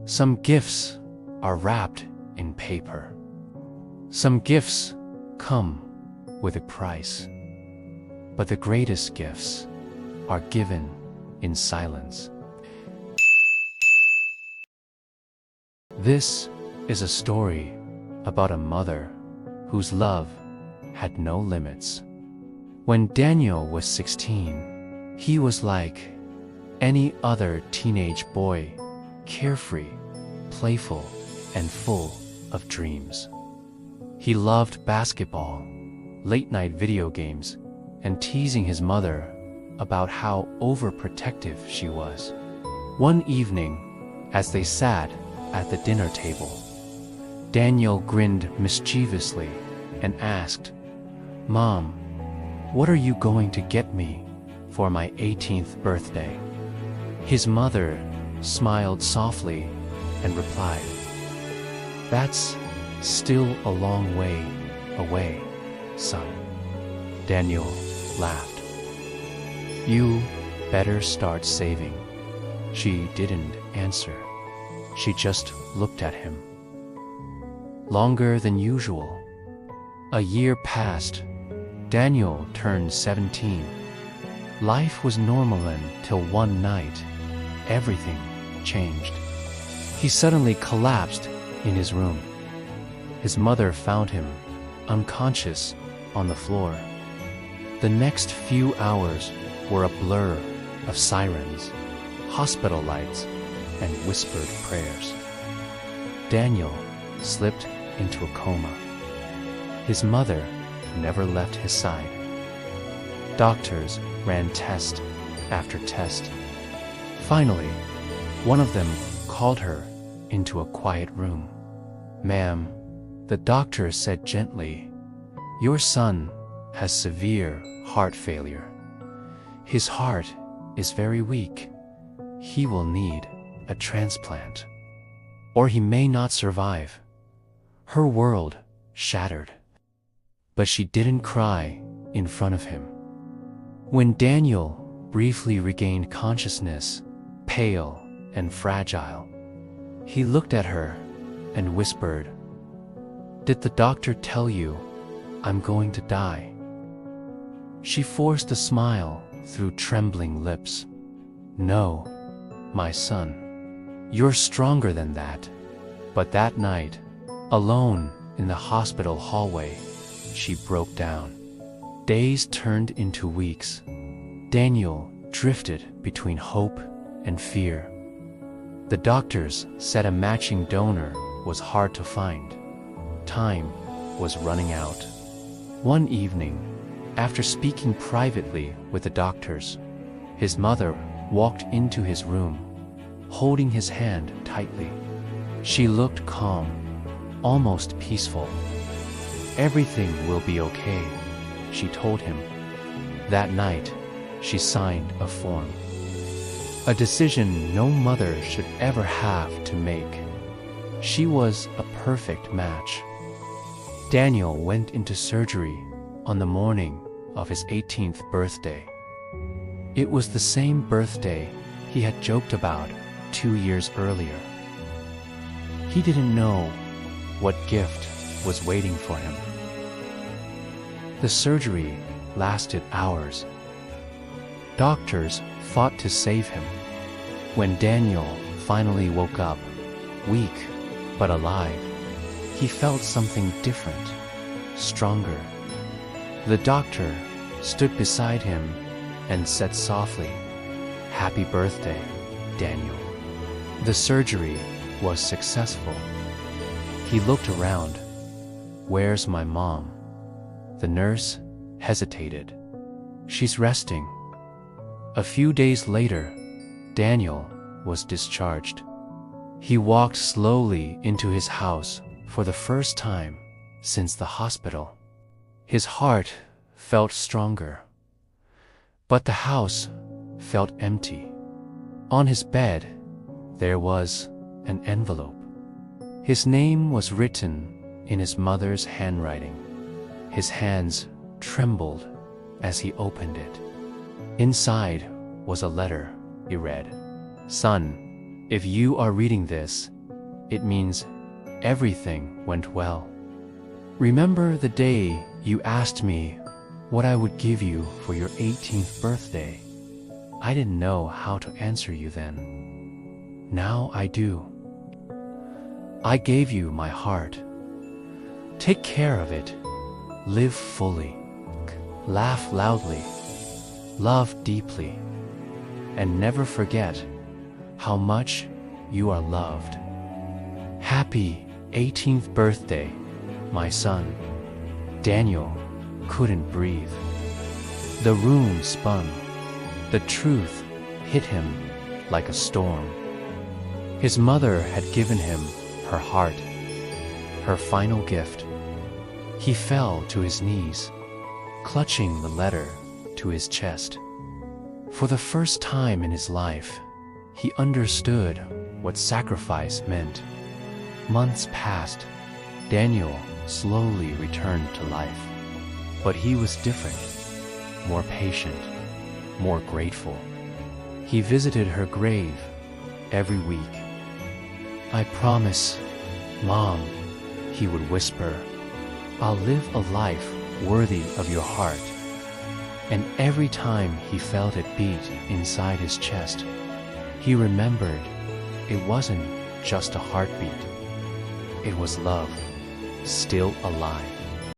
Some gifts are wrapped in paper. Some gifts come with a price. But the greatest gifts are given in silence. This is a story about a mother whose love had no limits. When Daniel was 16, he was like any other teenage boy, carefree, playful, and full of dreams. He loved basketball, late-night video games, and teasing his mother about how overprotective she was. One evening, as they sat at the dinner table, Daniel grinned mischievously and asked, "Mom, what are you going to get me for my 18th birthday?" His mother smiled softly and replied, "That's still a long way away, son." Daniel laughed. "You better start saving." She didn't answer. She just looked at him. Longer than usual. A year passed. Daniel turned 17. Life was normal until one night, everything changed. He suddenly collapsed in his room. His mother found him, unconscious, on the floor. The next few hours were a blur of sirens, hospital lights, and whispered prayers. Daniel slipped into a coma. His mother never left his side. Doctors ran test after test. Finally, one of them called her into a quiet room. "Ma'am," the doctor said gently, "your son has severe heart failure. His heart is very weak. He will need a transplant, or he may not survive." Her world shattered. But she didn't cry in front of him. When Daniel briefly regained consciousness, pale and fragile, he looked at her and whispered, "Did the doctor tell you I'm going to die?" She forced a smile through trembling lips. "No, my son. You're stronger than that." But that night, alone in the hospital hallway, she broke down. Days turned into weeks. Daniel drifted between hope and fear. The doctors said a matching donor was hard to find. Time was running out. One evening, after speaking privately with the doctors, his mother walked into his room, holding his hand tightly. She looked calm, almost peaceful. "Everything will be okay," she told him. That night, she signed a form. A decision no mother should ever have to make. She was a perfect match. Daniel went into surgery on the morning of his 18th birthday. It was the same birthday he had joked about 2 years earlier. He didn't know what gift was waiting for him. The surgery lasted hours. Doctors fought to save him. When Daniel finally woke up, weak but alive, he felt something different, stronger. The doctor stood beside him and said softly, "Happy birthday, Daniel." The surgery was successful. He looked around. "Where's my mom?" The nurse hesitated. "She's resting." A few days later, Daniel was discharged. He walked slowly into his house for the first time since the hospital. His heart felt stronger, but the house felt empty. On his bed, there was an envelope. His name was written in his mother's handwriting. His hands trembled as he opened it. Inside was a letter. He read, "Son, If you are reading this, it means everything went well. Remember the day you asked me what I would give you for your 18th birthday? I didn't know how to answer you then. Now I do. I gave you my heart. Take care of it. Live fully. Laugh loudly. Love deeply. And never forget how much you are loved. Happy 18th birthday, my son. Daniel couldn't breathe. The room spun. The truth hit him like a storm. His mother had given him her heart, her final gift. He fell to his knees, clutching the letter to his chest. For the first time in his life, he understood what sacrifice meant. Months passed. Daniel slowly returned to life. But he was different, more patient, more grateful. He visited her grave every week. "I promise, Mom," he would whisper, "I'll live a life worthy of your heart." And every time he felt it beat inside his chest, he remembered it wasn't just a heartbeat. It was love, still alive.